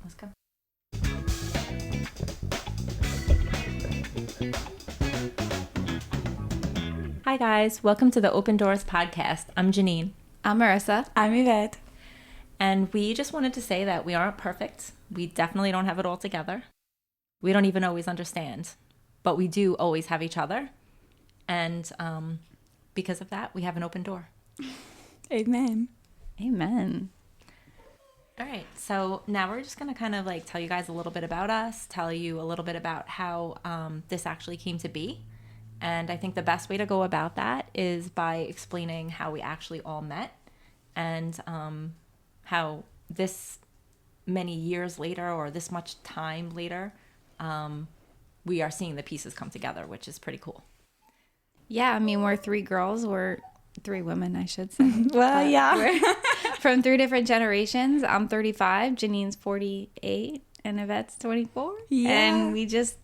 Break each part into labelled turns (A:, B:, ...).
A: Let's go. Hi guys, welcome to the Open Doors podcast. I'm Janine.
B: I'm Marissa.
C: I'm Yvette.
A: And we just wanted to say that we aren't perfect. We definitely don't have it all together. We don't even always understand, but we do always have each other. And because of that, we have an open door.
C: Amen.
B: Amen.
A: All right, so now we're just going to kind of like tell you guys a little bit about us, tell you a little bit about how this actually came to be. And I think the best way to go about that is by explaining how we actually all met and how this many years later or this much time later, we are seeing the pieces come together, which is pretty cool.
B: Yeah, I mean, we're three girls. We're three women, I should say.
C: Well, yeah.
B: We're from three different generations. I'm 35, Janine's 48, and Yvette's 24.
C: Yeah.
B: And we just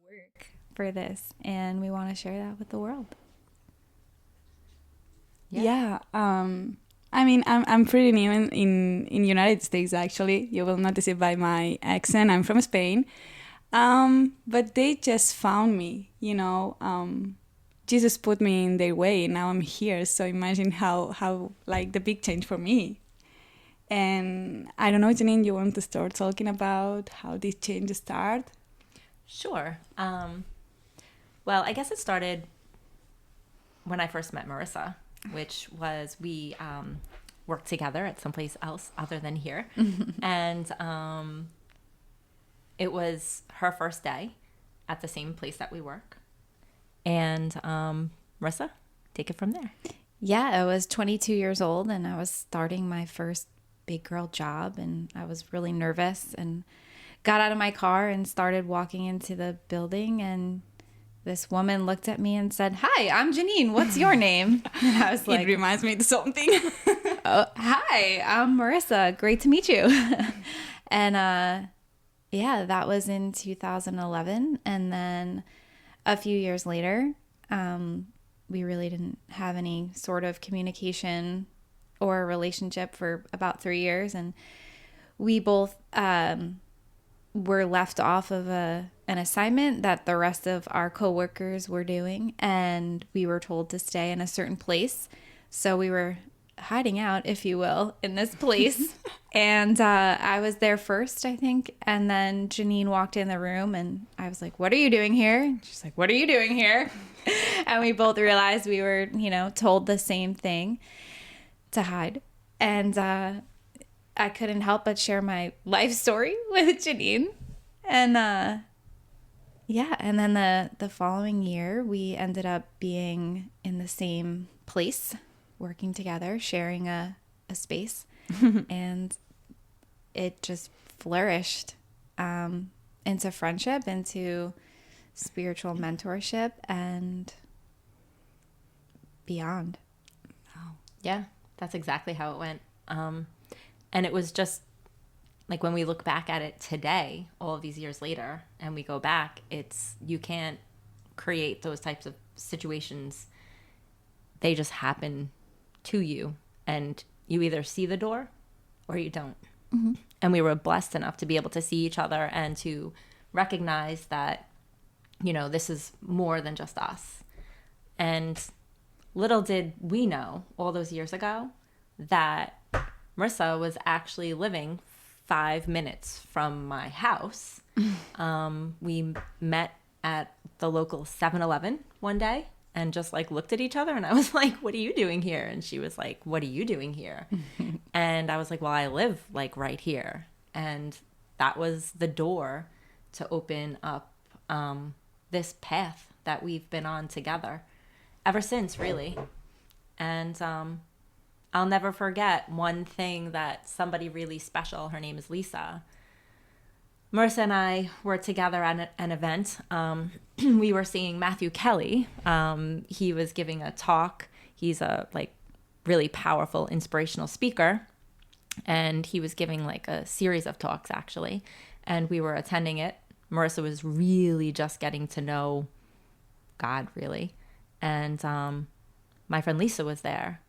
B: work for this, and we want to share that with the world.
C: Yeah. I mean, I'm pretty new in United States, actually. You will notice it by my accent. I'm from Spain. But they just found me, Jesus put me in their way. Now I'm here. So imagine how like the big change for me. And I don't know, Janine, you want to start talking about how this change started?
A: Sure. Well, I guess it started when I first met Marissa, which was we worked together at someplace else other than here. And it was her first day at the same place that we work. And Marissa, take it from there.
B: Yeah, I was 22 years old, and I was starting my first big girl job, and I was really nervous and got out of my car and started walking into the building, and this woman looked at me and said, "Hi, I'm Janine. What's your name?" And I was like,
C: It reminds me of something.
B: "Oh, hi, I'm Marissa. Great to meet you." And yeah, that was in 2011. And then a few years later, we really didn't have any sort of communication or relationship for about 3 years. And we both were left off of an assignment that the rest of our coworkers were doing. And we were told to stay in a certain place. So we were hiding out, if you will, in this place. And I was there first, I think. And then Janine walked in the room and I was like, "What are you doing here?" And she's like, "What are you doing here?" And we both realized we were, told the same thing, to hide. And I couldn't help but share my life story with Janine. And yeah, and then the following year, we ended up being in the same place, working together, sharing a space. And it just flourished into friendship, into spiritual mentorship, and beyond.
A: Yeah, that's exactly how it went. And it was just like when we look back at it today, all of these years later, and we go back, you can't create those types of situations. They just happen to you, and you either see the door or you don't. Mm-hmm. And we were blessed enough to be able to see each other and to recognize that, this is more than just us. And little did we know all those years ago that Marissa was actually living 5 minutes from my house. We met at the local 7-Eleven one day and just like looked at each other, and I was like, "What are you doing here?" And she was like, "What are you doing here?" And I was like, "Well, I live like right here." And that was the door to open up this path that we've been on together ever since, really. And I'll never forget one thing that somebody really special, her name is Lisa. Marissa and I were together at an event. We were seeing Matthew Kelly. He was giving a talk. He's a really powerful, inspirational speaker. And he was giving a series of talks, actually. And we were attending it. Marissa was really just getting to know God, really. And my friend Lisa was there.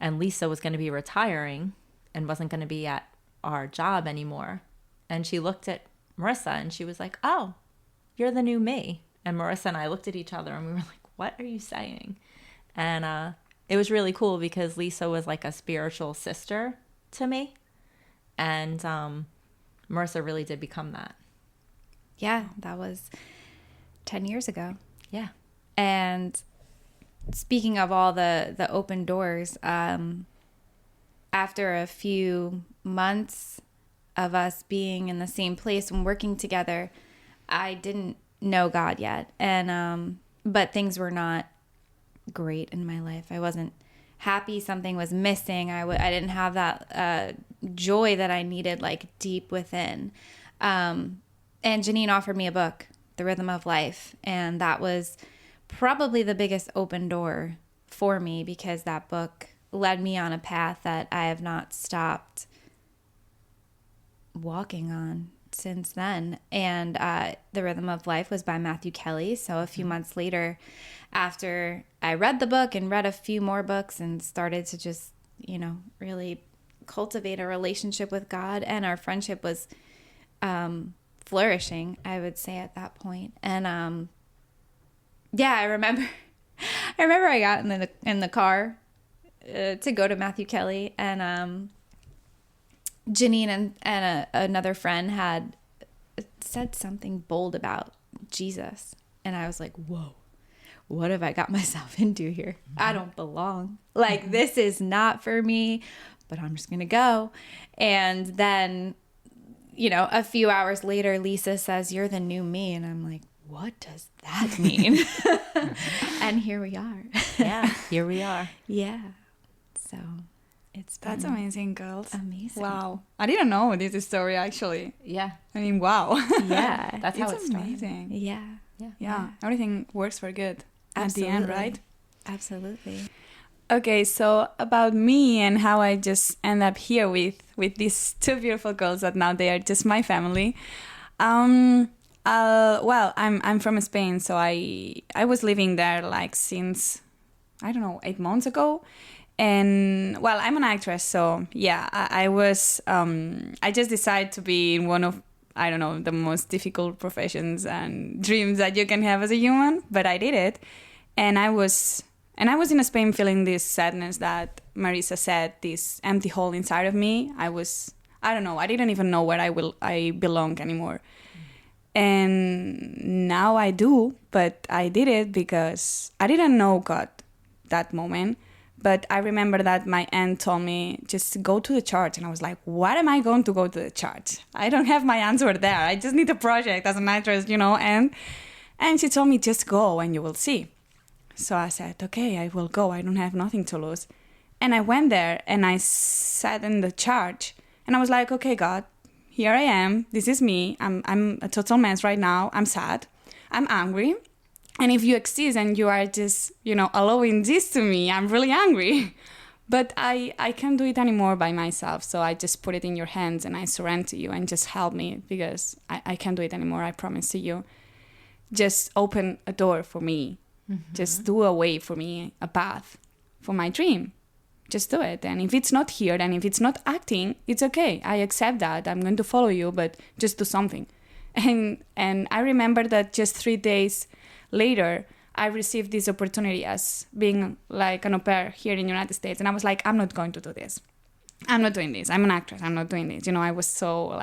A: And Lisa was going to be retiring and wasn't going to be at our job anymore. And she looked at Marissa and she was like, oh, you're the new me. And Marissa and I looked at each other and we were like, what are you saying? And it was really cool because Lisa was like a spiritual sister to me. And Marissa really did become that.
B: Yeah, that was 10 years ago.
A: Yeah.
B: And speaking of all the open doors, after a few months of us being in the same place and working together, I didn't know God yet. And but things were not great in my life. I wasn't happy. Something was missing. I didn't have that joy that I needed, like, deep within. And Janine offered me a book, The Rhythm of Life. And that was probably the biggest open door for me, because that book led me on a path that I have not stopped walking on since then. And The Rhythm of Life was by Matthew Kelly. So a few months later, after I read the book and read a few more books and started to just, really cultivate a relationship with God, and our friendship was flourishing, I would say, at that point. And I remember I got in the car to go to Matthew Kelly, and Janine and another friend had said something bold about Jesus, and I was like, whoa, what have I got myself into here? I don't belong. Like, this is not for me, but I'm just gonna go. And then, a few hours later, Lisa says, you're the new me, and I'm like, what does that mean? And here we are.
A: Yeah, here we are.
B: Yeah. So
C: That's amazing, girls.
B: Amazing.
C: Wow. I didn't know this story, actually.
A: Yeah.
C: I mean, wow.
B: Yeah.
A: That's how
C: it's
A: it started.
C: amazing.
B: Yeah.
C: Yeah. Everything works for good at the end, right?
B: Absolutely.
C: Okay, so about me and how I just end up here with these two beautiful girls that now they are just my family. Well, I'm from Spain, so I was living there like since, I don't know, 8 months ago. And well, I'm an actress, so yeah, I was I just decided to be in one of, I don't know, the most difficult professions and dreams that you can have as a human, but I did it. And I was in Spain feeling this sadness that Marissa said, this empty hole inside of me. I don't know, I didn't even know where I belong anymore. And now I do, but I did it because I didn't know God that moment. But I remember that my aunt told me, just go to the church. And I was like, what am I going to go to the church? I don't have my answer there. I just need a project as an actress, And she told me, just go and you will see. So I said, okay, I will go. I don't have nothing to lose. And I went there and I sat in the church and I was like, okay, God, here I am. This is me. I'm a total mess right now. I'm sad. I'm angry. And if you exist and you are just, allowing this to me, I'm really angry. But I can't do it anymore by myself. So I just put it in your hands and I surrender to you and just help me, because I can't do it anymore. I promise to you. Just open a door for me. Mm-hmm. Just do a way for me, a path for my dream. Just do it. And if it's not here and if it's not acting, it's okay. I accept that. I'm going to follow you, but just do something. And I remember that just 3 days later, I received this opportunity as being like an au pair here in the United States. And I was like, I'm not going to do this. I'm not doing this. I'm an actress. I'm not doing this. I was so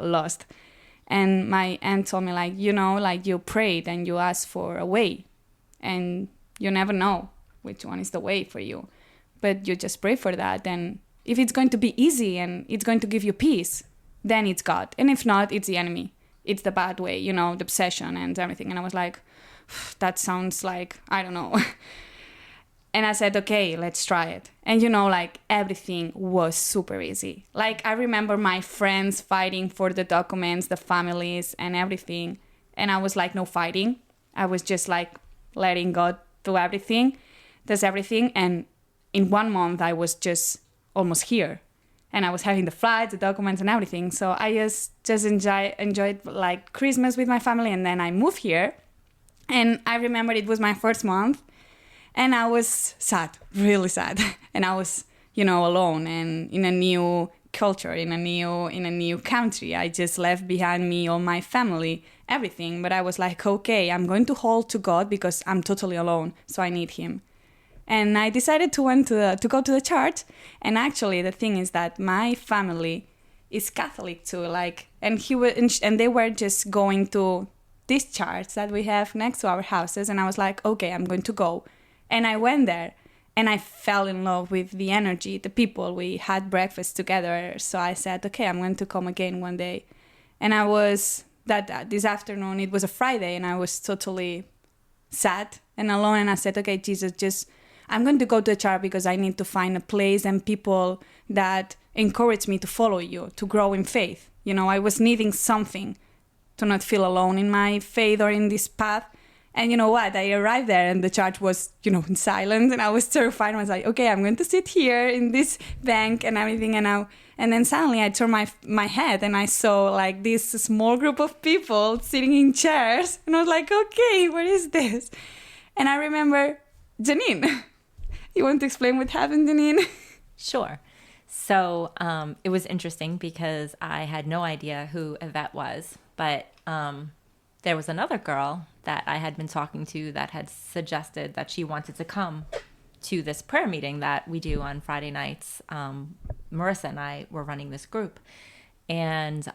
C: lost. And my aunt told me you prayed and you asked for a way. And you never know which one is the way for you. But you just pray for that. And if it's going to be easy and it's going to give you peace, then it's God. And if not, it's the enemy. It's the bad way, the obsession and everything. And I was like, that sounds like, I don't know. And I said, okay, let's try it. And everything was super easy. I remember my friends fighting for the documents, the families and everything. And I was like, no fighting. I was just letting God do everything, does everything. And in 1 month, I was just almost here. And I was having the flights, the documents and everything. So I just enjoyed Christmas with my family. And then I moved here. And I remember it was my first month. And I was sad, really sad. And I was, alone and in a new culture, in a new country. I just left behind me all my family, everything. But I was like, okay, I'm going to hold to God because I'm totally alone, so I need Him. And I decided to go to the church. And actually, the thing is that my family is Catholic too. And they were just going to this church that we have next to our houses. And I was like, okay, I'm going to go. And I went there. And I fell in love with the energy, the people. We had breakfast together. So I said, okay, I'm going to come again one day. And I was, this afternoon, it was a Friday, and I was totally sad and alone. And I said, okay, Jesus, I'm going to go to the church because I need to find a place and people that encourage me to follow you, to grow in faith. I was needing something to not feel alone in my faith or in this path. And you know what? I arrived there and the church was, in silence, and I was terrified. I was like, okay, I'm going to sit here in this bank and everything. And then suddenly I turned my head and I saw like this small group of people sitting in chairs. And I was like, okay, what is this? And I remember Janine. You want to explain what happened, Janine?
A: Sure. So it was interesting because I had no idea who Yvette was, but there was another girl that I had been talking to that had suggested that she wanted to come to this prayer meeting that we do on Friday nights. Marissa and I were running this group. And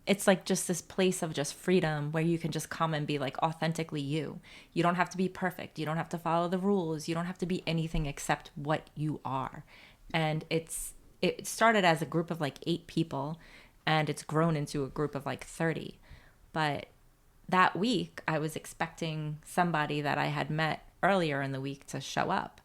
A: it's like just this place of just freedom where you can just come and be like authentically you. You don't have to be perfect. You don't have to follow the rules. You don't have to be anything except what you are. And it started as a group of like 8 people, and it's grown into a group of like 30. But that week, I was expecting somebody that I had met earlier in the week to show up.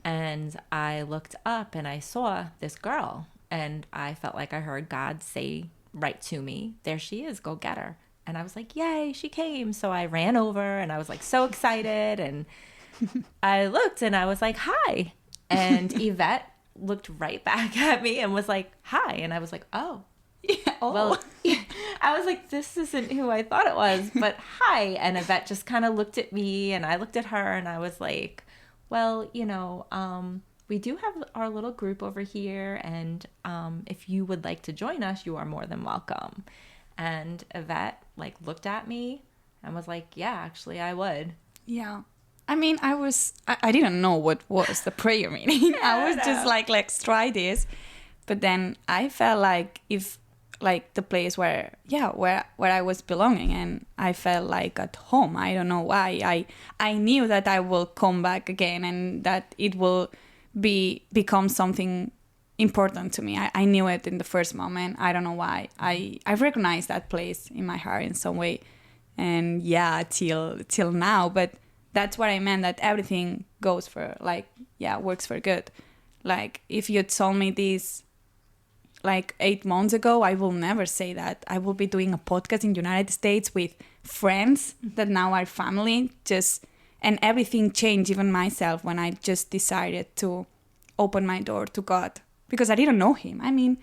A: And I looked up and I saw this girl, and I felt like I heard God say right to me, there she is, go get her. And I was like, yay, she came. So I ran over and I was like so excited. And I looked and I was like, hi. And Yvette looked right back at me and was like, hi. And I was like, oh.
C: Yeah,
A: Well, I was like, this isn't who I thought it was, but hi. And Yvette just kind of looked at me and I looked at her and I was like, well, we do have our little group over here. And if you would like to join us, you are more than welcome. And Yvette looked at me and was like, yeah, actually I would.
C: Yeah. I mean, I didn't know what was the prayer meeting.
A: Yeah,
C: I was just like, let's try this. But then I felt like the place where I was belonging, and I felt like at home. I don't know why. I knew that I will come back again and that it will become something important to me. I knew it in the first moment. I don't know why. I recognized that place in my heart in some way. And yeah, till now. But that's what I meant, that everything goes for works for good. Like if you told me this 8 months ago, I will never say that. I will be doing a podcast in the United States with friends that now are family. And everything changed, even myself, when I just decided to open my door to God, because I didn't know Him. I mean,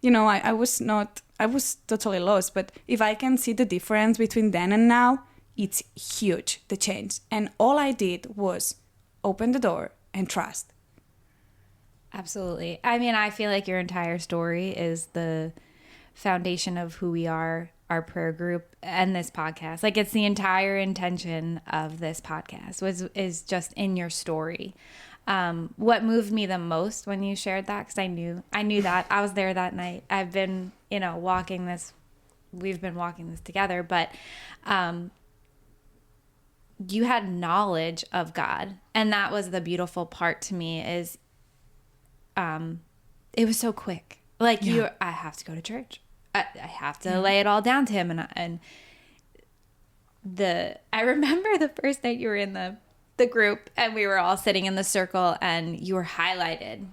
C: I was totally lost. But if I can see the difference between then and now, it's huge, the change. And all I did was open the door and trust.
B: Absolutely. I mean, I feel like your entire story is the foundation of who we are, our prayer group, and this podcast. It's the entire intention of this podcast is just in your story. What moved me the most when you shared that, because I knew that I was there that night. I've been, walking this. We've been walking this together, but you had knowledge of God, and that was the beautiful part to me. Is it was so quick. I have to go to church. I have to lay it all down to Him. And I remember the first night you were in the group and we were all sitting in the circle and you were highlighted.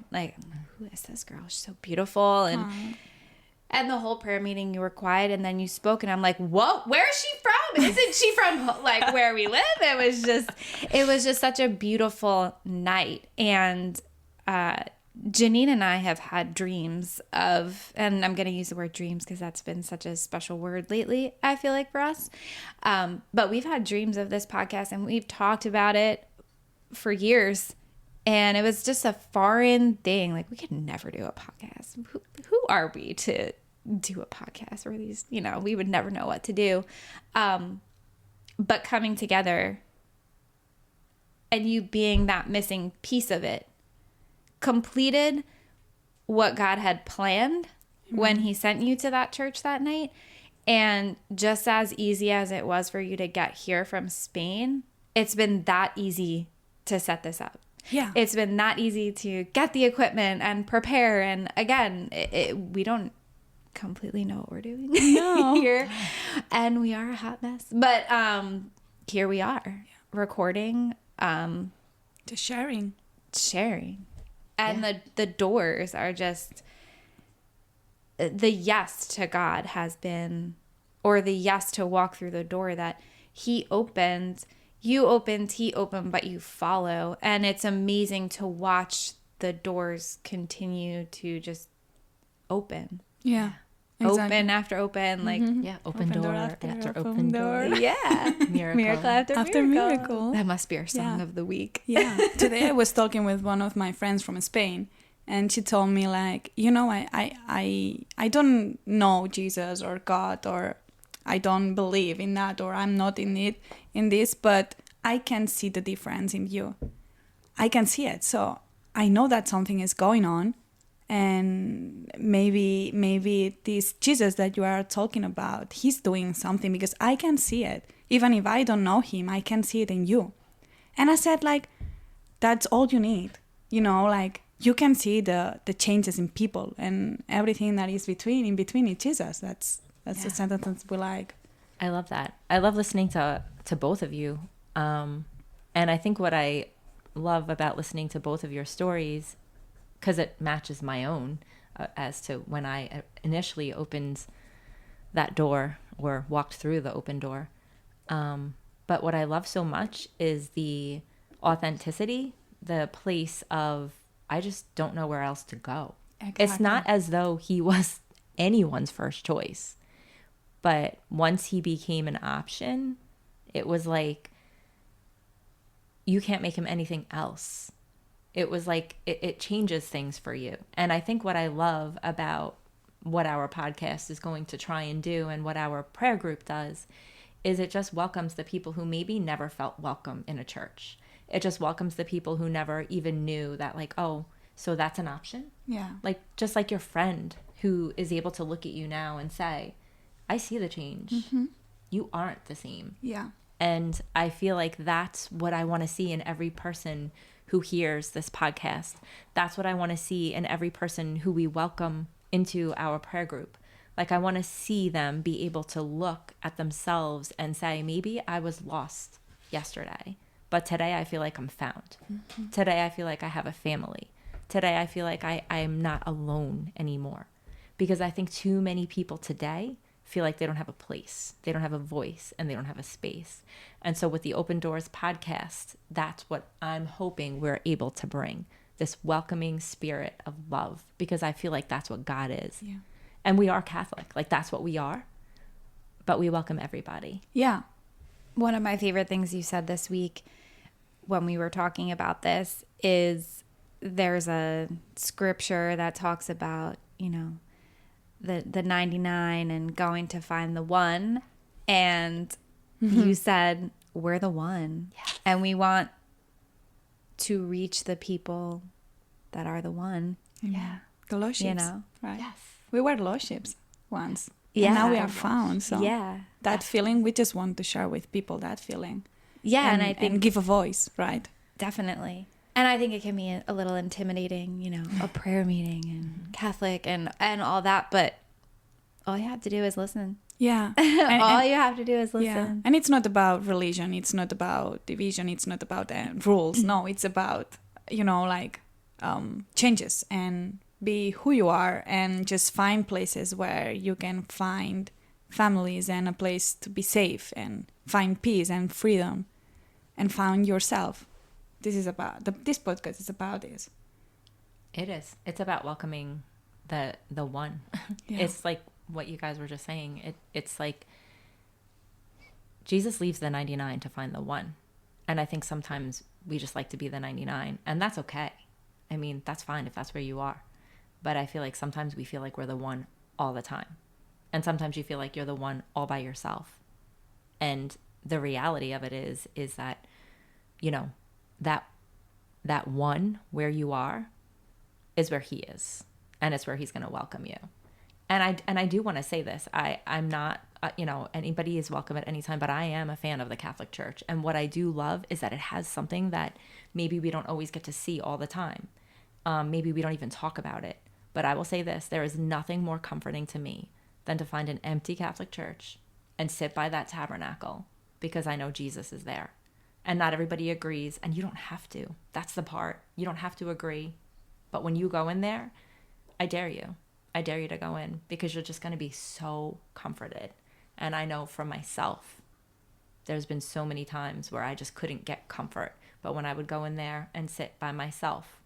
B: Who is this girl? She's so beautiful. And the whole prayer meeting you were quiet and then you spoke and I'm like, whoa, where is she from? Isn't she from where we live? It was just such a beautiful night. And, Janine and I have had dreams of, and I'm going to use the word dreams because that's been such a special word lately, I feel like, for us. But we've had dreams of this podcast and we've talked about it for years. And it was just a foreign thing. We could never do a podcast. Who are we to do a podcast or these, we would never know what to do. But coming together and you being that missing piece of it completed what God had planned when he sent you to that church that night. And just as easy as it was for you to get here from Spain, it's been that easy to set this up.
C: Yeah.
B: It's been that easy to get the equipment and prepare. And again, we don't completely know what we're doing here. And we are a hot mess. But here we are recording.
C: Just sharing.
B: And the doors are just, the yes to God has been, or the yes to walk through the door that he opened, you opened, he opened, but you follow. And it's amazing to watch the doors continue to just open.
C: Yeah.
B: Open after open, like
A: Yeah, open door after open door.
B: yeah, miracle after miracle. That must be our song of the week.
C: Yeah. Today I was talking with one of my friends from Spain, and she told me, like, I don't know Jesus or God, or I don't believe in that, or I'm not in this, but I can see the difference in you. I can see it, so I know that something is going on. And maybe this Jesus that you are talking about, he's doing something, because I can see it. Even if I don't know him, I can see it in you. And I said, like, that's all you need. Like, you can see the changes in people, and everything that is in between is Jesus. That's the sentence we like.
A: I love that. I love listening to both of you. And I think what I love about listening to both of your stories, because it matches my own, as to when I initially opened that door or walked through the open door. But what I love so much is the authenticity, the place of, I just don't know where else to go. Exactly. It's not as though he was anyone's first choice. But once he became an option, it was like, you can't make him anything else. It was like, it changes things for you. And I think what I love about what our podcast is going to try and do, and what our prayer group does, is it just welcomes the people who maybe never felt welcome in a church. It just welcomes the people who never even knew that, like, oh, so that's an option?
C: Yeah.
A: Like, just like your friend who is able to look at you now and say, I see the change. Mm-hmm. You aren't the same.
C: Yeah.
A: And I feel like that's what I want to see in every person who hears this podcast. That's what I want to see in every person who we welcome into our prayer group. Like, I want to see them be able to look at themselves and say, maybe I was lost yesterday, but today I feel like I'm found. Mm-hmm. Today I feel like I have a family. Today I feel like I'm not alone anymore. Because I think too many people today feel like they don't have a place, they don't have a voice, and they don't have a space. And so with the Open Doors podcast, that's what I'm hoping we're able to bring, this welcoming spirit of love, because I feel like that's what God is. Yeah. And we are Catholic, like that's what we are, but we welcome everybody.
B: Yeah. One of my favorite things you said this week when we were talking about this is there's a scripture that talks about, the 99 and going to find the one. And you said, we're the one. Yes. And we want to reach the people that are the one.
C: Yeah. The lost sheep. Right. Yes. We were lost sheep once.
B: Yeah.
C: And now we are found. So
B: yeah.
C: That feeling, we just want to share with people that feeling.
B: Yeah.
C: And I think give a voice, right?
B: Definitely. And I think it can be a little intimidating, a prayer meeting and Catholic and all that. But all you have to do is listen.
C: Yeah.
B: All you have to do is listen.
C: Yeah. And it's not about religion. It's not about division. It's not about rules. No, it's about, changes, and be who you are, and just find places where you can find families and a place to be safe and find peace and freedom and find yourself. This is about this podcast is about this.
A: It is. It's about welcoming the one. Yeah. It's like what you guys were just saying. It's like Jesus leaves the 99 to find the one. And I think sometimes we just like to be the 99, and that's okay. I mean, that's fine if that's where you are. but I feel like sometimes we feel like we're the one all the time. And sometimes you feel like you're the one all by yourself. And the reality of it is that, you know, that one where you are is where he is, and it's where he's going to welcome you. And I do want to say this. I'm not, you know, anybody is welcome at any time, but I am a fan of the Catholic Church. And what I do love is that it has something that maybe we don't always get to see all the time. Maybe we don't even talk about it. But I will say this, there is nothing more comforting to me than to find an empty Catholic church and sit by that tabernacle, because I know Jesus is there. And not everybody agrees, and you don't have to. That's the part. You don't have to agree. But when you go in there, I dare you. I dare you to go in, because you're just going to be so comforted. And I know for myself, there's been so many times where I just couldn't get comfort. But when I would go in there and sit by myself,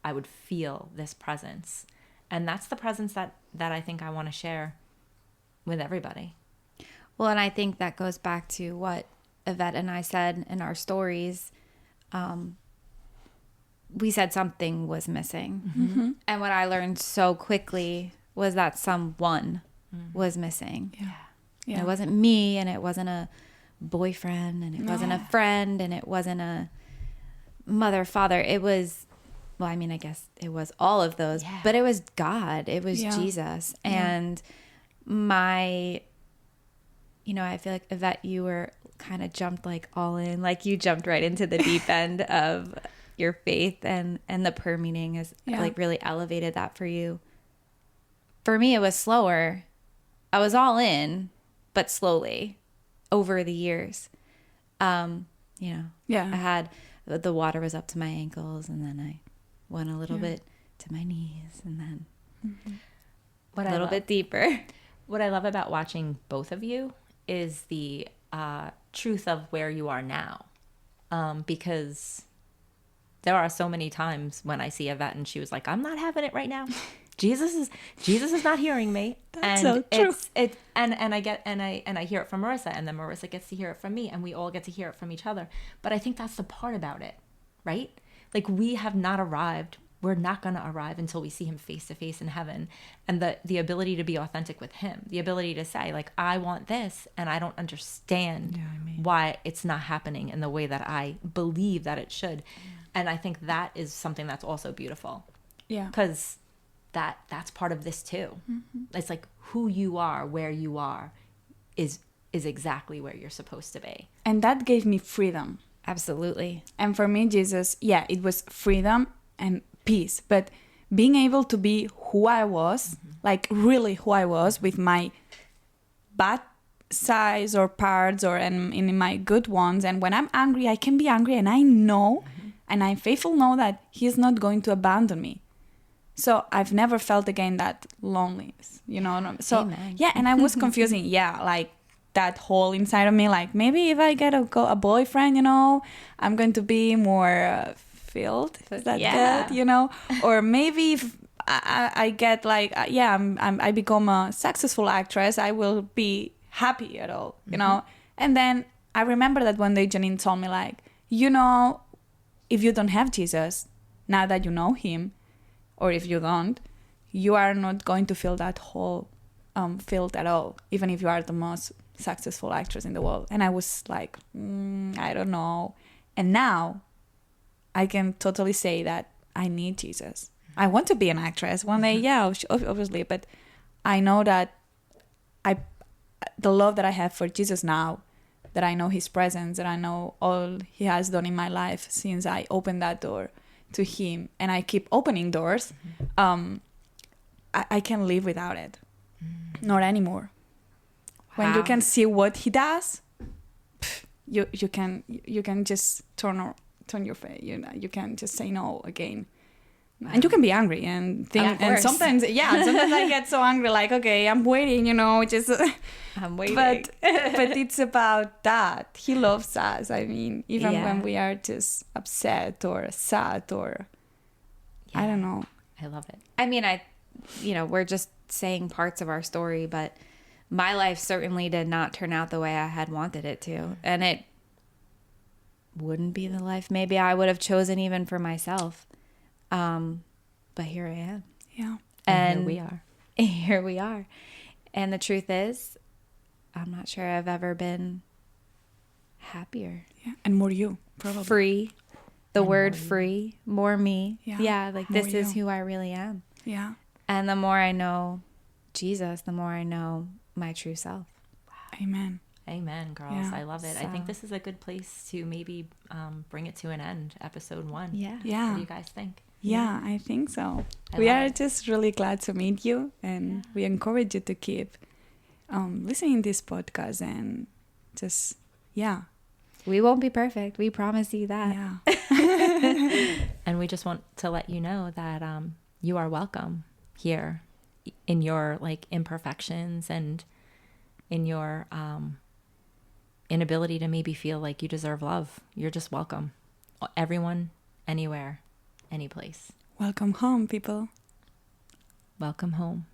A: I would feel this presence. And that's the presence that I think I want to share with everybody.
B: Well, and I think that goes back to what Yvette and I said in our stories. We said something was missing.
C: Mm-hmm.
B: And what I learned so quickly was that someone was missing.
C: Yeah.
B: It wasn't me, and it wasn't a boyfriend, and it wasn't a friend, and it wasn't a mother, father. It was, well, I mean, I guess it was all of those, but it was God. It was Jesus. And you know, I feel like, Yvette, you were kind of jumped like all in, like you jumped right into the deep end of your faith, and the prayer meeting has like really elevated that for you. For me, it was slower. I was all in, but slowly over the years. You know, I had, the water was up to my ankles, and then I went a little bit to my knees, and then a little bit deeper.
A: What I love about watching both of you is the truth of where you are now. Because there are so many times when I see Yvette and she was like, I'm not having it right now. Jesus is not hearing me.
C: That's
A: and
C: so true.
A: And I hear it from Marissa, and then Marissa gets to hear it from me, and we all get to hear it from each other. But I think that's the part about it, right? Like, we have not arrived. We're not going to arrive until we see him face to face in heaven. And the ability to be authentic with him, the ability to say, like, I want this, and I don't understand why it's not happening in the way that I believe that it should. And I think that is something that's also beautiful.
C: Yeah.
A: Because that's part of this too. It's like, who you are, where you are is exactly where you're supposed to be.
C: And that gave me freedom.
B: Absolutely.
C: And for me, Jesus, it was freedom and peace. But being able to be who I was, like really who I was, with my bad sides or parts, or in my good ones. And when I'm angry, I can be angry, and I know, and I'm faithful, know that he's not going to abandon me. So I've never felt again that loneliness, you know? So,
B: Amen.
C: and I was confusing, like that hole inside of me, like maybe if I get a boyfriend, you know, I'm going to be more filled. Is that good, you know? Or maybe if I get like, I become a successful actress, I will be happy at all, you know? And then I remember that one day Janine told me, like, you know, if you don't have Jesus, now that you know him, or if you don't, you are not going to feel that hole filled at all, even if you are the most successful actress in the world. And I was like, I don't know. And now I can totally say that I need Jesus. I want to be an actress one day, obviously, but I know that the love that I have for Jesus now, that I know his presence, that I know all he has done in my life since I opened that door to him, and I keep opening doors, I can live without it. Not anymore. Wow. When you can see what he does, you can just turn your face. You can just say no again. And you can be angry and think, and sometimes I get so angry, like, okay, I'm waiting, you know, just
B: I'm waiting.
C: But it's about that. He loves us. I mean, even when we are just upset or sad or I don't know.
A: I love it.
B: I mean, we're just saying parts of our story, but my life certainly did not turn out the way I had wanted it to. And it wouldn't be the life maybe I would have chosen even for myself. But here I am.
C: Yeah.
A: And here we are.
B: Here we are. And the truth is, I'm not sure I've ever been happier.
C: Yeah. And more you, probably.
B: Free. The
A: And
B: word
A: more you.
B: free, more me.
C: Yeah.
B: Yeah, like
C: More
B: this is
C: you.
B: who I really am.
C: Yeah.
B: And the more I know Jesus, the more I know my true self.
C: Amen.
A: Amen, girls.
C: Yeah.
A: I love it. I think
B: So-
A: this is a good place to maybe bring it to an end, episode 1.
B: Yeah.
A: What
C: Yeah.
A: do you guys think?
C: Yeah, I think so.
A: I
C: We
A: love
C: are
A: it.
C: just really glad to meet you, and we encourage you to keep listening this podcast and just, yeah,
B: We won't be perfect. We promise you that.
C: yeah,
A: And we just want to let you know that you are welcome here in your like imperfections and in your inability to maybe feel like you deserve love. You're just welcome. Everyone, anywhere, any place.
C: welcome home, people.
A: Welcome home.